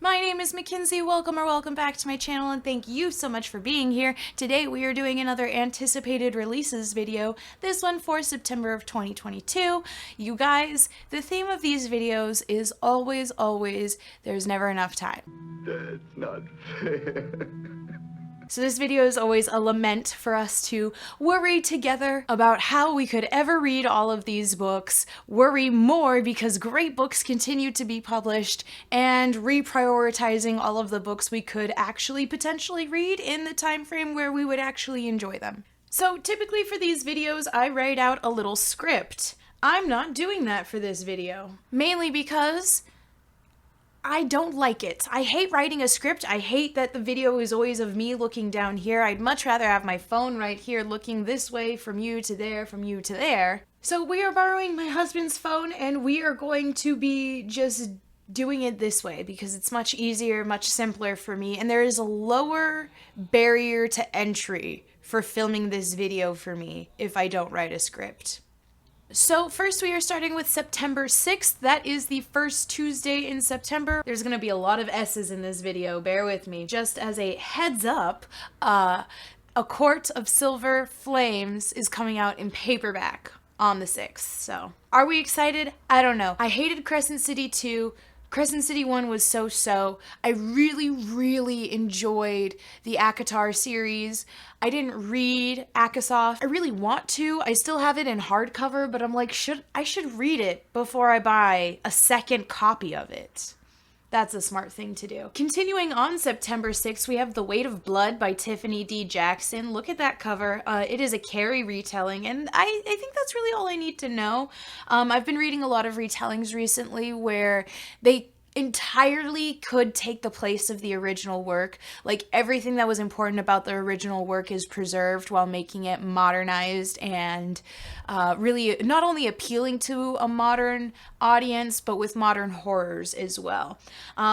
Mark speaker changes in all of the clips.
Speaker 1: My name is Mackenzie. Welcome back to my channel, and thank you so much for being here. Today we are doing another anticipated releases video, this one for September of 2022. You guys, the theme of these videos is always, there's never enough time.
Speaker 2: That's not fair.
Speaker 1: So this video is always a lament for us to worry together about how we could ever read all of these books, worry more because great books continue to be published, and reprioritizing all of the books we could actually potentially read in the time frame where we would actually enjoy them. So typically for these videos, I write out a little script. I'm not doing that for this video, mainly because I don't like it. I hate writing a script. I hate that the video is always of me looking down here. I'd much rather have my phone right here looking this way from you to there, from you to there. So we are borrowing my husband's phone and we are going to be just doing it this way because it's much easier, much simpler for me, and there is a lower barrier to entry for filming this video for me if I don't write a script. So first we are starting with September 6th. That is the first Tuesday in September. There's going to be a lot of S's in this video, bear with me. Just as a heads up, A Court of Silver Flames is coming out in paperback on the 6th. So are we excited? I don't know. I hated Crescent City 2. Crescent City 1 was so-so. I really enjoyed the ACOTAR series. I didn't read ACOSOF. I really want to. I still have it in hardcover, but I'm like, I should read it before I buy a second copy of it. That's a smart thing to do. Continuing on September 6th, we have The Weight of Blood by Tiffany D. Jackson. Look at that cover. It is a Carrie retelling, and I think that's really all I need to know. I've been reading a lot of retellings recently where they entirely could take the place of the original work. Like, everything that was important about the original work is preserved while making it modernized and really not only appealing to a modern audience, but with modern horrors as well.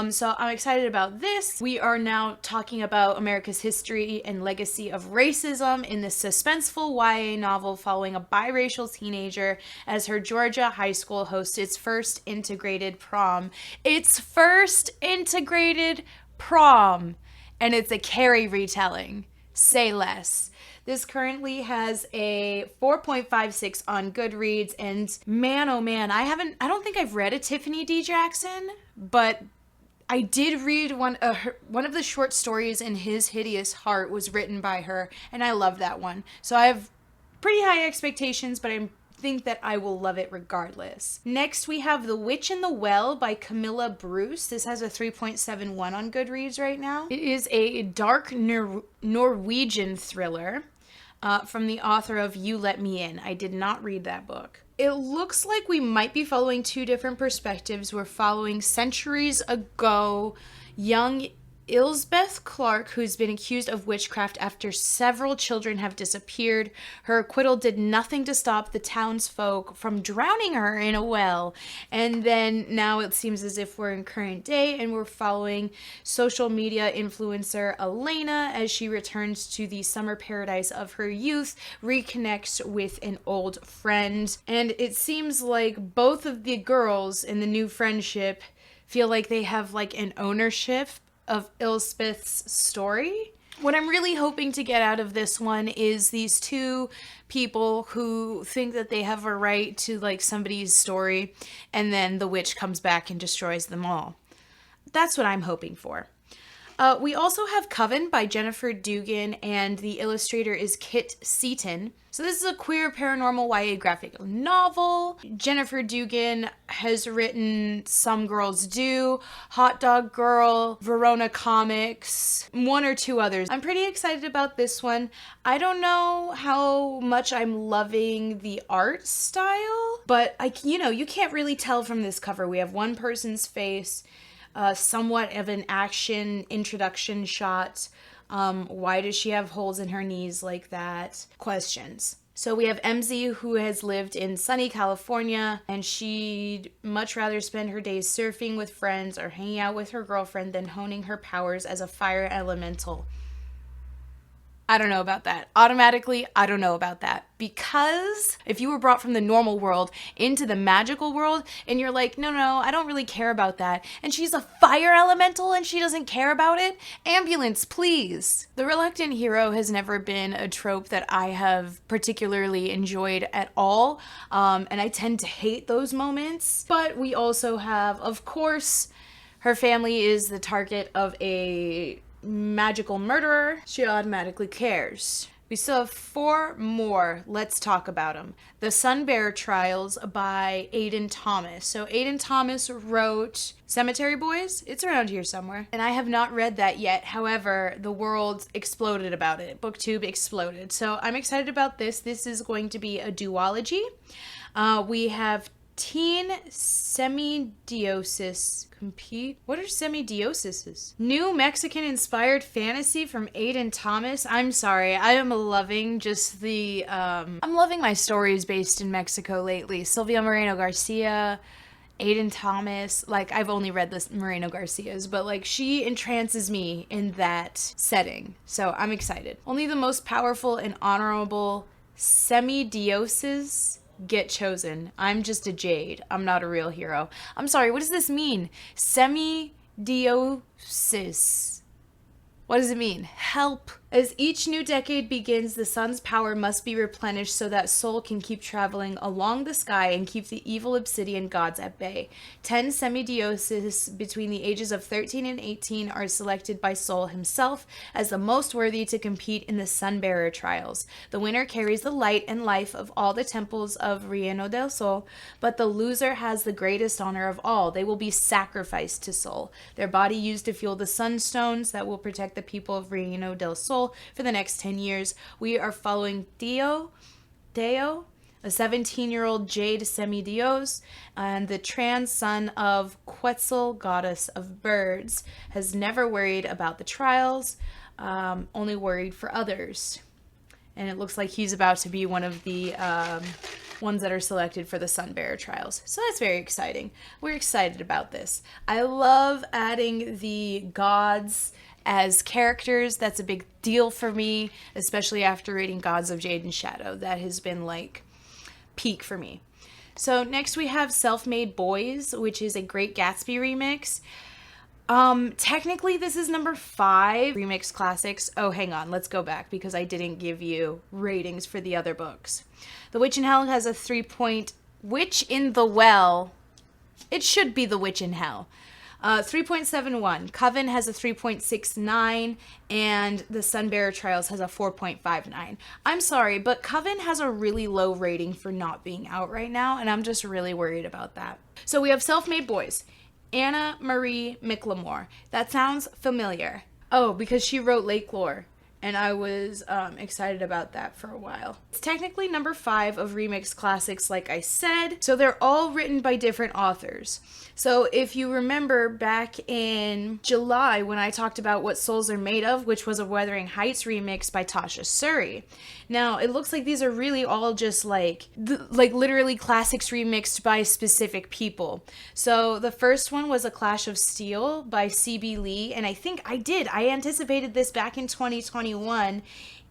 Speaker 1: So I'm excited about this. We are now talking about America's history and legacy of racism in this suspenseful YA novel following a biracial teenager as her Georgia high school hosts its first integrated prom. Its first integrated prom, and it's a Carrie retelling. Say less. This currently has a 4.56 on Goodreads, and man, oh man, I don't think I've read a Tiffany D. Jackson, but I did read one of the short stories in His Hideous Heart was written by her, and I love that one. So I have pretty high expectations, but I think that I will love it regardless. Next, we have The Witch in the Well by Camilla Bruce. This has a 3.71 on Goodreads right now. It is a dark Norwegian thriller from the author of You Let Me In. I did not read that book. It looks like we might be following two different perspectives. We're following centuries ago young Elizabeth Clark, who's been accused of witchcraft after several children have disappeared. Her acquittal did nothing to stop the townsfolk from drowning her in a well. And then now it seems as if we're in current day and we're following social media influencer Elena as she returns to the summer paradise of her youth, reconnects with an old friend. And it seems like both of the girls in the new friendship feel like they have like an ownership of Elspeth's story. What I'm really hoping to get out of this one is these two people who think that they have a right to like somebody's story, and then the witch comes back and destroys them all. That's what I'm hoping for. We also have Coven by Jennifer Dugan, and the illustrator is Kit Seaton. So this is a queer paranormal YA graphic novel. Jennifer Dugan has written Some Girls Do, Hotdog Girl, Verona Comics, one or two others. I'm pretty excited about this one. I don't know how much I'm loving the art style, but you can't really tell from this cover. We have one person's face, somewhat of an action introduction shot. Why does she have holes in her knees like that? Questions. So we have MZ, who has lived in sunny California, and she'd much rather spend her days surfing with friends or hanging out with her girlfriend than honing her powers as a fire elemental. I don't know about that. Automatically, I don't know about that. Because if you were brought from the normal world into the magical world and you're like, no, I don't really care about that. And she's a fire elemental and she doesn't care about it. Ambulance, please. The reluctant hero has never been a trope that I have particularly enjoyed at all. And I tend to hate those moments. But we also have, of course, her family is the target of a magical murderer. She automatically cares. We still have 4 more. Let's talk about them. The Sunbearer Trials by Aiden Thomas. So Aiden Thomas wrote Cemetery Boys. It's around here somewhere. And I have not read that yet. However, the world exploded about it. BookTube exploded. So I'm excited about this. This is going to be a duology. We have Teen Semidiosis Compete. What are semidioses? New Mexican-inspired fantasy from Aiden Thomas. I'm sorry. I am loving just the, I'm loving my stories based in Mexico lately. Silvia Moreno-Garcia, Aiden Thomas. Like, I've only read the Moreno-Garcias, but, like, she entrances me in that setting. So I'm excited. Only the most powerful and honorable semidioses get chosen. I'm just a jade. I'm not a real hero. I'm sorry, what does this mean? Semidiosis. What does it mean? Help. As each new decade begins, the sun's power must be replenished so that Sol can keep traveling along the sky and keep the evil obsidian gods at bay. 10 semidioses between the ages of 13 and 18 are selected by Sol himself as the most worthy to compete in the Sunbearer Trials. The winner carries the light and life of all the temples of Reino del Sol, but the loser has the greatest honor of all. They will be sacrificed to Sol, their body used to fuel the sunstones that will protect the people of Reino del Sol for the next 10 years. We are following Deo, a 17-year-old jade semidios, and the trans son of Quetzal, goddess of birds, has never worried about the trials, only worried for others. And it looks like he's about to be one of the ones that are selected for the Sunbearer Trials. So that's very exciting. We're excited about this. I love adding the gods as characters. That's a big deal for me, especially after reading Gods of Jade and Shadow. That has been like peak for me. So next we have Self-Made Boys, which is a Great Gatsby remix. Technically this is number 5 remix classics. Oh, hang on, let's go back because I didn't give you ratings for the other books. The Witch in Hell has a 3 point. Witch in the Well. It should be The Witch in Hell. 3.71. Coven has a 3.69, and the Sunbearer Trials has a 4.59. I'm sorry, but Coven has a really low rating for not being out right now, and I'm just really worried about that. So we have Self-Made Boys. Anna Marie McLemore. That sounds familiar. Oh, because she wrote Lake Lore, and I was excited about that for a while. It's technically number 5 of remix classics, like I said, so they're all written by different authors. So if you remember back in July when I talked about What Souls Are Made Of, which was a Wuthering Heights remix by Tasha Suri. Now, it looks like these are really all just like literally classics remixed by specific people. So the first one was A Clash of Steel by C.B. Lee, and I anticipated this back in 2021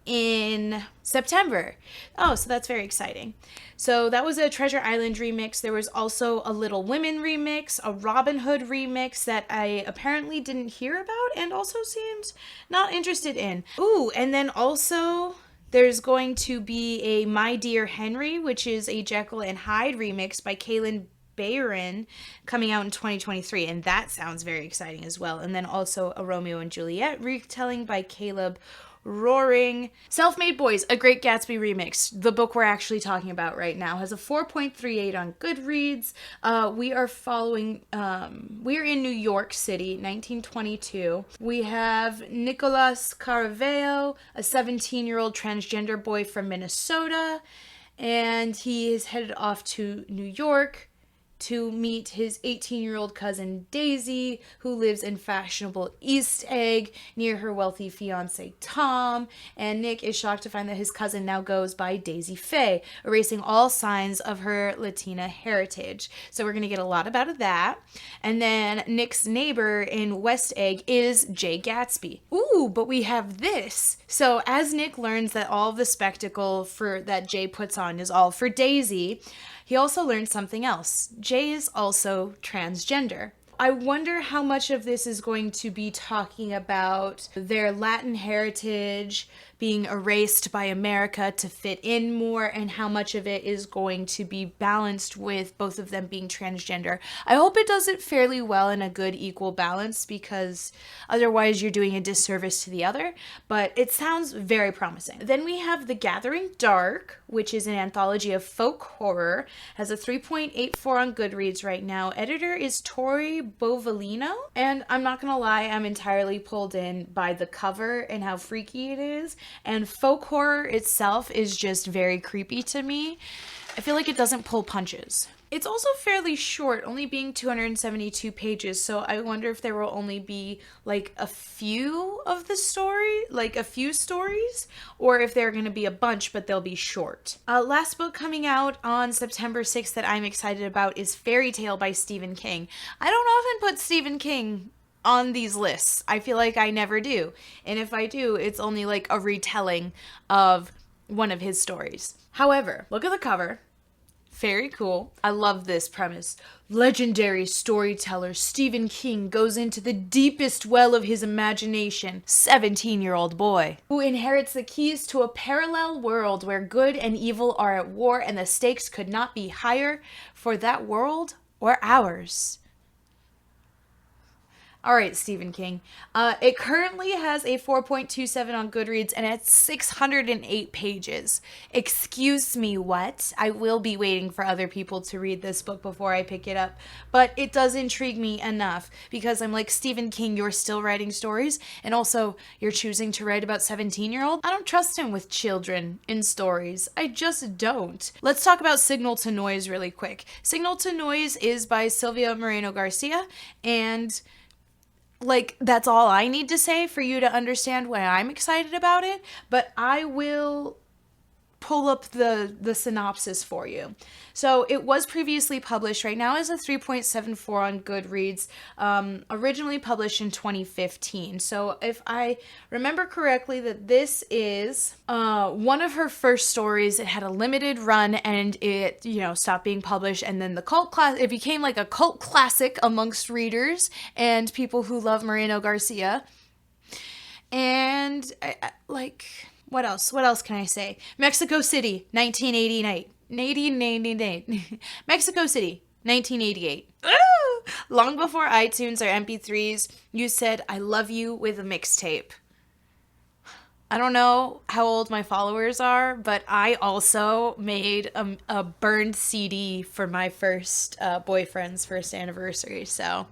Speaker 1: in September. Oh, so that's very exciting. So that was a Treasure Island remix. There was also a Little Women remix, a Robin Hood remix that I apparently didn't hear about and also seemed not interested in. Ooh, and then also there's going to be a My Dear Henry, which is a Jekyll and Hyde remix by Kaylin Bayron coming out in 2023, and that sounds very exciting as well. And then also a Romeo and Juliet retelling by Caleb Roaring. Self-Made Boys, a Great Gatsby remix. The book we're actually talking about right now has a 4.38 on Goodreads. We're in New York City, 1922. We have Nicolas Caraveo, a 17-year-old transgender boy from Minnesota, and he is headed off to New York to meet his 18-year-old cousin Daisy, who lives in fashionable East Egg near her wealthy fiance Tom. And Nick is shocked to find that his cousin now goes by Daisy Faye, erasing all signs of her Latina heritage. So we're going to get a lot about that. And then Nick's neighbor in West Egg is Jay Gatsby. Ooh, but we have this. So as Nick learns that all of the spectacle that Jay puts on is all for Daisy, he also learns something else. Jay is also transgender. I wonder how much of this is going to be talking about their Latin heritage being erased by America to fit in more, and how much of it is going to be balanced with both of them being transgender. I hope it does it fairly well in a good equal balance, because otherwise you're doing a disservice to the other, but it sounds very promising. Then we have The Gathering Dark, which is an anthology of folk horror, has a 3.84 on Goodreads right now. Editor is Tori Bovalino, and I'm not gonna lie, I'm entirely pulled in by the cover and how freaky it is. And folk horror itself is just very creepy to me. I feel like it doesn't pull punches. It's also fairly short, only being 272 pages, so I wonder if there will only be like a few of the story, like a few stories, or if there are going to be a bunch, but they'll be short. Last book coming out on September 6th that I'm excited about is Fairytale by Stephen King. I don't often put Stephen King on these lists. I feel like I never do. And if I do, it's only like a retelling of one of his stories. However, look at the cover. Very cool. I love this premise. Legendary storyteller Stephen King goes into the deepest well of his imagination. 17-year-old boy who inherits the keys to a parallel world where good and evil are at war, and the stakes could not be higher for that world or ours. All right, Stephen King. It currently has a 4.27 on Goodreads, and it's 608 pages. Excuse me, what? I will be waiting for other people to read this book before I pick it up, but it does intrigue me enough, because I'm like, Stephen King, you're still writing stories, and also you're choosing to write about 17-year-old? I don't trust him with children in stories. I just don't. Let's talk about Signal to Noise really quick. Signal to Noise is by Silvia Moreno-Garcia, and like, that's all I need to say for you to understand why I'm excited about it, but I will pull up the synopsis for you. So it was previously published. Right now is a 3.74 on Goodreads, originally published in 2015. So if I remember correctly, that this is one of her first stories. It had a limited run, and it, stopped being published, and then it became like a cult classic amongst readers and people who love Moreno-Garcia. And what else? What else can I say? Mexico City, 1988. Mexico City, 1988. Long before iTunes or MP3s, you said, "I love you" with a mixtape. I don't know how old my followers are, but I also made a burned CD for my first boyfriend's first anniversary. So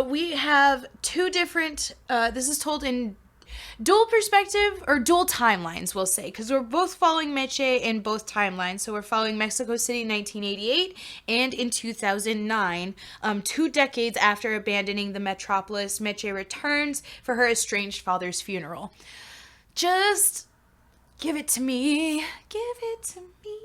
Speaker 1: we have two different, this is told in dual perspective, or dual timelines, we'll say, because we're both following Meche in both timelines. So we're following Mexico City 1988 and in 2009, 2 decades after abandoning the metropolis. Meche returns for her estranged father's funeral. Just give it to me. Give it to me.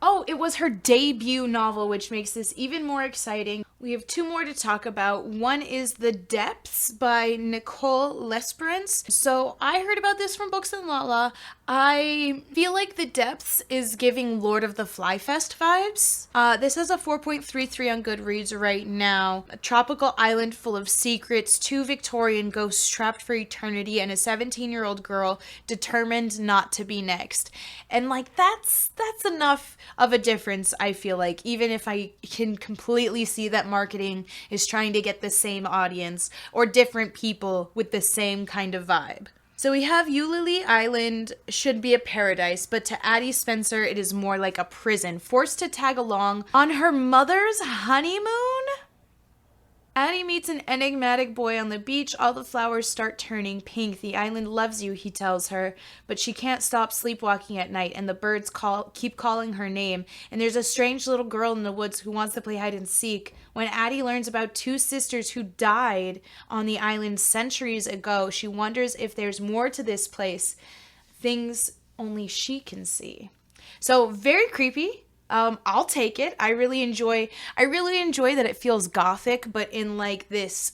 Speaker 1: Oh, it was her debut novel, which makes this even more exciting. We have 2 more to talk about. One is The Depths by Nicole Lesperance. So I heard about this from Books and Lala. I feel like The Depths is giving Lord of the Flyfest vibes. This has a 4.33 on Goodreads right now. A tropical island full of secrets, 2 Victorian ghosts trapped for eternity, and a 17-year-old girl determined not to be next. And that's enough of a difference, I feel like, even if I can completely see that marketing is trying to get the same audience or different people with the same kind of vibe. So we have Eulalie Island should be a paradise, but to Addie Spencer, it is more like a prison, forced to tag along on her mother's honeymoon? Addie meets an enigmatic boy on the beach. All the flowers start turning pink. The island loves you, he tells her, but she can't stop sleepwalking at night, and the birds keep calling her name. And there's a strange little girl in the woods who wants to play hide and seek. When Addie learns about two sisters who died on the island centuries ago, she wonders if there's more to this place, things only she can see. So very creepy. I'll take it. I really enjoy that it feels gothic, but in like this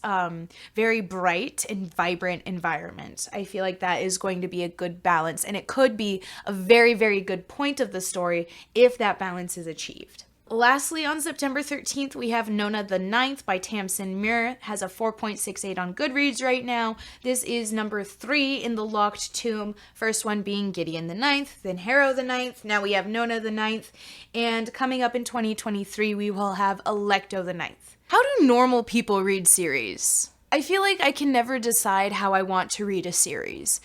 Speaker 1: very bright and vibrant environment. I feel like that is going to be a good balance, and it could be a very, very good point of the story if that balance is achieved. Lastly, on September 13th, we have Nona the Ninth by Tamsin Muir. It has a 4.68 on Goodreads right now. This is number 3 in the Locked Tomb. First one being Gideon the Ninth, then Harrow the Ninth. Now we have Nona the Ninth. And coming up in 2023, we will have Alecto the Ninth. How do normal people read series? I feel like I can never decide how I want to read a series.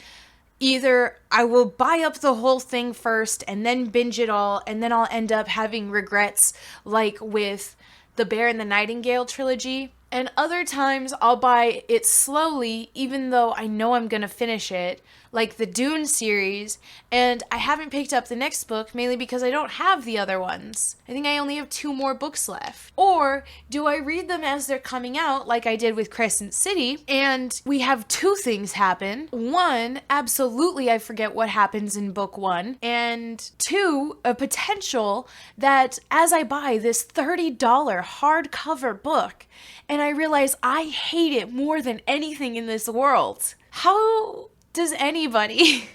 Speaker 1: Either I will buy up the whole thing first and then binge it all, and then I'll end up having regrets like with the Bear and the Nightingale trilogy. And other times I'll buy it slowly, even though I know I'm gonna finish it, like the Dune series, and I haven't picked up the next book, mainly because I don't have the other ones. I think I only have 2 more books left. Or do I read them as they're coming out, like I did with Crescent City, and we have 2 things happen. 1, absolutely I forget what happens in book 1, and 2, a potential that as I buy this $30 hardcover book, and I realize I hate it more than anything in this world. How does anybody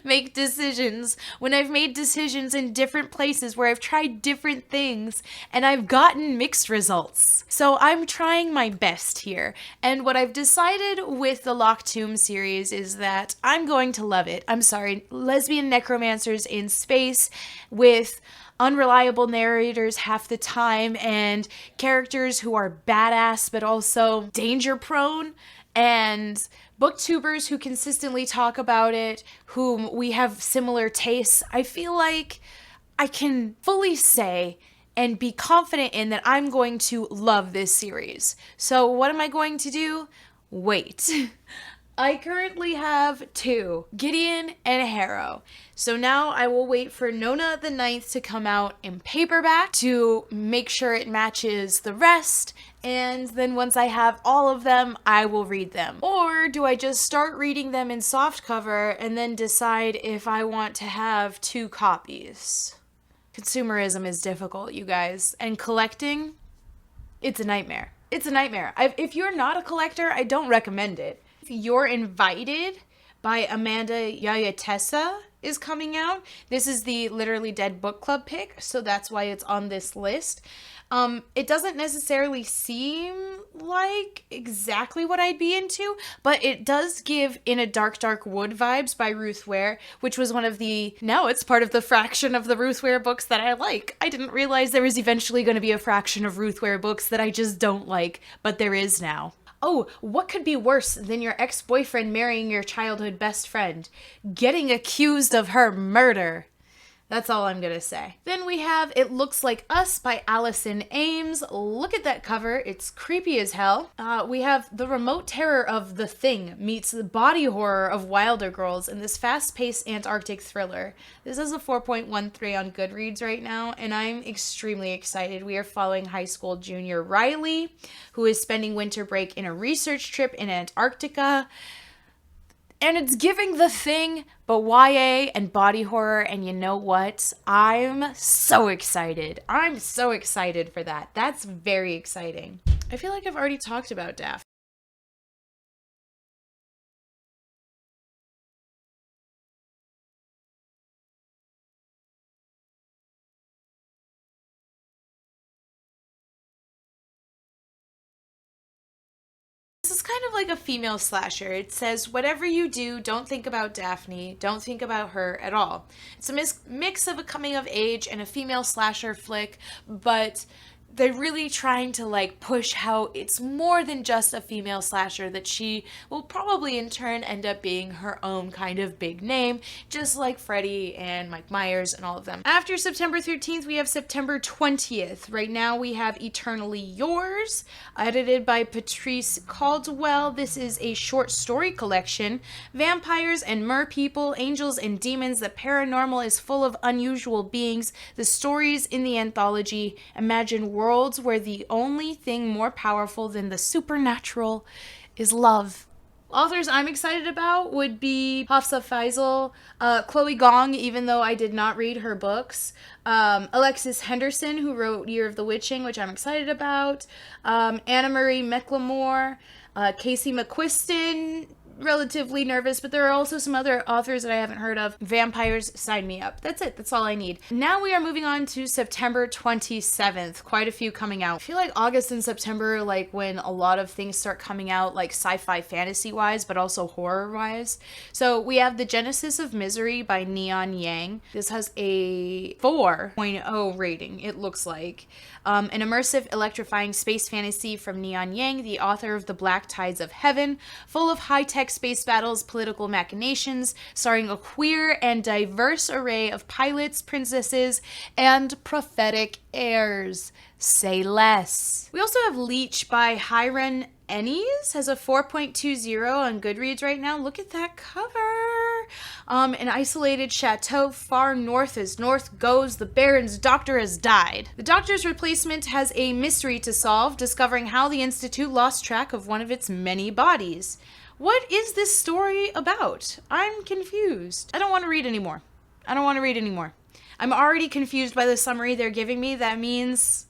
Speaker 1: make decisions when I've made decisions in different places where I've tried different things and I've gotten mixed results? So I'm trying my best here. And what I've decided with the Locked Tomb series is that I'm going to love it. I'm sorry, lesbian necromancers in space with unreliable narrators half the time and characters who are badass but also danger prone, and booktubers who consistently talk about it, whom we have similar tastes. I feel like I can fully say and be confident in that I'm going to love this series. So what am I going to do? Wait. I currently have 2, Gideon and Harrow. So now I will wait for Nona the Ninth to come out in paperback to make sure it matches the rest. And then once I have all of them, I will read them. Or do I just start reading them in softcover and then decide if I want to have 2 copies? Consumerism is difficult, you guys. And collecting, it's a nightmare. It's a nightmare. If you're not a collector, I don't recommend it. You're Invited by Amanda Yayatessa is coming out. This is the Literally Dead book club pick, so that's why it's on this list. It doesn't necessarily seem like exactly what I'd be into, but it does give In a Dark, Dark Wood vibes by Ruth Ware, which was one of the, now it's part of the fraction of the Ruth Ware books that I like. I didn't realize there was eventually going to be a fraction of Ruth Ware books that I just don't like, but there is now. Oh, what could be worse than your ex-boyfriend marrying your childhood best friend? Getting accused of her murder. That's all I'm gonna say. Then we have It Looks Like Us by Allison Ames. Look at that cover. It's creepy as hell. We have the remote terror of The Thing meets the body horror of Wilder Girls in this fast-paced Antarctic thriller. This is a 4.13 on Goodreads right now, and I'm extremely excited. We are following high school junior Riley, who is spending winter break in a research trip in Antarctica. And it's giving The Thing, but YA and body horror, and you know what? I'm so excited. I'm so excited for that. That's very exciting. I feel like I've already talked about Daphne. This is kind of like a female slasher. It says, whatever you do, don't think about Daphne. Don't think about her at all. It's a mix of a coming of age and a female slasher flick, but they're really trying to like push how it's more than just a female slasher, that she will probably in turn end up being her own kind of big name, just like Freddy and Mike Myers and all of them. After September 13th, we have September 20th. Right now we have Eternally Yours, edited by Patrice Caldwell. This is a short story collection. Vampires and merpeople, angels and demons, the paranormal is full of unusual beings. The stories in the anthology imagine worlds where the only thing more powerful than the supernatural is love. Authors I'm excited about would be Hafsa Faisal, Chloe Gong, even though I did not read her books, Alexis Henderson, who wrote Year of the Witching, which I'm excited about, Anna Marie McLemore, Casey McQuiston, relatively nervous, but there are also some other authors that I haven't heard of. Vampires, sign me up. That's it. That's all I need. Now we are moving on to September 27th. Quite a few coming out. I feel like August and September, like when a lot of things start coming out, like sci-fi fantasy wise, but also horror wise. So we have The Genesis of Misery by Neon Yang. This has a 4.0 rating, it looks like. An immersive, electrifying space fantasy from Neon Yang, the author of The Black Tides of Heaven, full of high-tech space battles, political machinations, starring a queer and diverse array of pilots, princesses, and prophetic heirs. Say less. We also have Leech by Hiron Ennis, has a 4.20 on Goodreads right now. Look at that cover. An isolated chateau far north as north goes, the Baron's doctor has died. The doctor's replacement has a mystery to solve, discovering how the Institute lost track of one of its many bodies. What is this story about? I'm confused. I don't want to read anymore. I'm already confused by the summary they're giving me. That means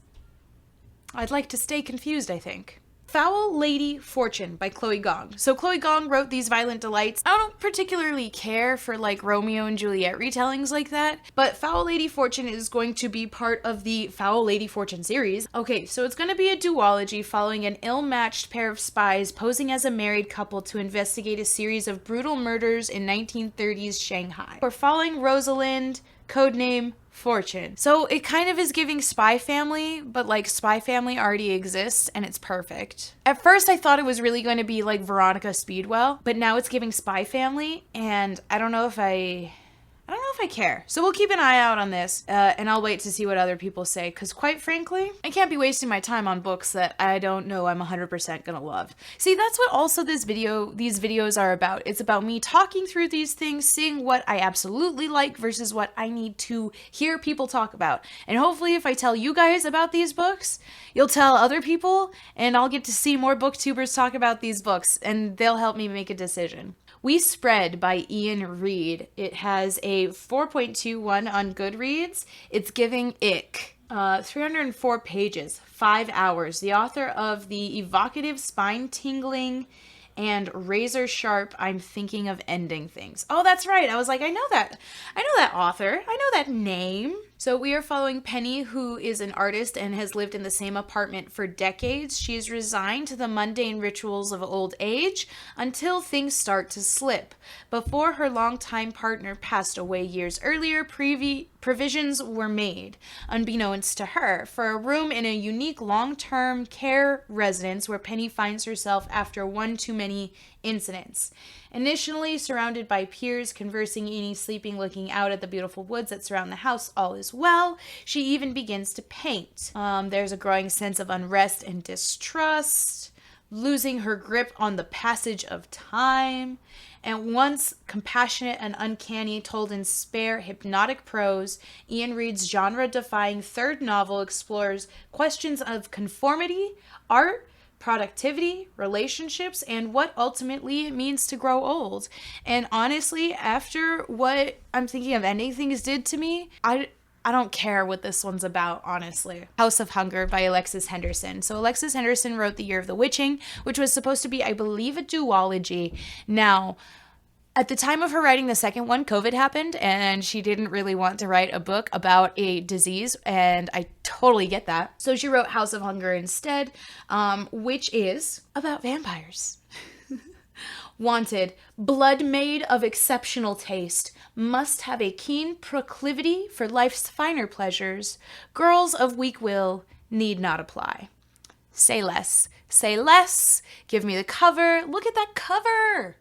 Speaker 1: I'd like to stay confused, I think. Foul Lady Fortune by Chloe Gong. So Chloe Gong wrote these violent delights. I don't particularly care for like Romeo and Juliet retellings like that, but Foul Lady Fortune is going to be part of the Foul Lady Fortune series. Okay, so it's going to be a duology following an ill-matched pair of spies posing as a married couple to investigate a series of brutal murders in 1930s Shanghai. We're following Rosalind, codename Fortune. So it kind of is giving Spy Family, but like Spy Family already exists and it's perfect. At first I thought it was really going to be like Veronica Speedwell, but now it's giving Spy Family, and I don't know if I care. So we'll keep an eye out on this, and I'll wait to see what other people say, because quite frankly, I can't be wasting my time on books that I don't know I'm 100% gonna love. See, that's what also these videos are about. It's about me talking through these things, seeing what I absolutely like versus what I need to hear people talk about. And hopefully if I tell you guys about these books, you'll tell other people, and I'll get to see more booktubers talk about these books, and they'll help me make a decision. We Spread by Ian Reid. It has a 4.21 on Goodreads. It's giving ick. 304 pages, 5 hours. The author of the evocative, spine-tingling, and razor sharp I'm Thinking of Ending Things. Oh, that's right. I was like, I know that author. I know that name. So we are following Penny, who is an artist and has lived in the same apartment for decades. She is resigned to the mundane rituals of old age until things start to slip. Before her longtime partner passed away years earlier, provisions were made, unbeknownst to her, for a room in a unique long-term care residence where Penny finds herself after one too many incidents. Initially surrounded by peers, conversing, eating, sleeping, looking out at the beautiful woods that surround the house, all is well. She even begins to paint. There's a growing sense of unrest and distrust, losing her grip on the passage of time. And once compassionate and uncanny, told in spare, hypnotic prose, Ian Reid's genre-defying third novel explores questions of conformity, art, productivity, relationships, and what ultimately it means to grow old. And honestly, after what I'm Thinking of Ending Things did to me, I don't care what this one's about, honestly. House of Hunger by Alexis Henderson. So Alexis Henderson wrote The Year of the Witching, which was supposed to be, I believe, a duology. Now, at the time of her writing the second one, COVID happened, and she didn't really want to write a book about a disease, and I totally get that. So she wrote House of Hunger instead, which is about vampires. Wanted, blood maid of exceptional taste, must have a keen proclivity for life's finer pleasures, girls of weak will, need not apply. Say less. Say less. Give me the cover. Look at that cover.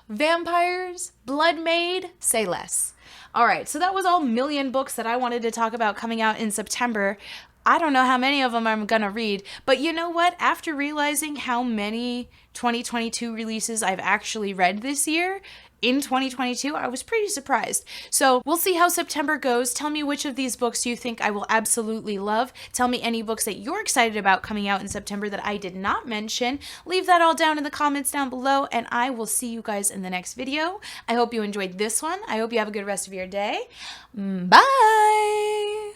Speaker 1: Vampires, Blood Maid, say less. All right, so that was all million books that I wanted to talk about coming out in September. I don't know how many of them I'm gonna read, but you know what? After realizing how many 2022 releases I've actually read this year, in 2022, I was pretty surprised. So we'll see how September goes. Tell me which of these books you think I will absolutely love. Tell me any books that you're excited about coming out in September that I did not mention. Leave that all down in the comments down below, and I will see you guys in the next video. I hope you enjoyed this one. I hope you have a good rest of your day. Bye!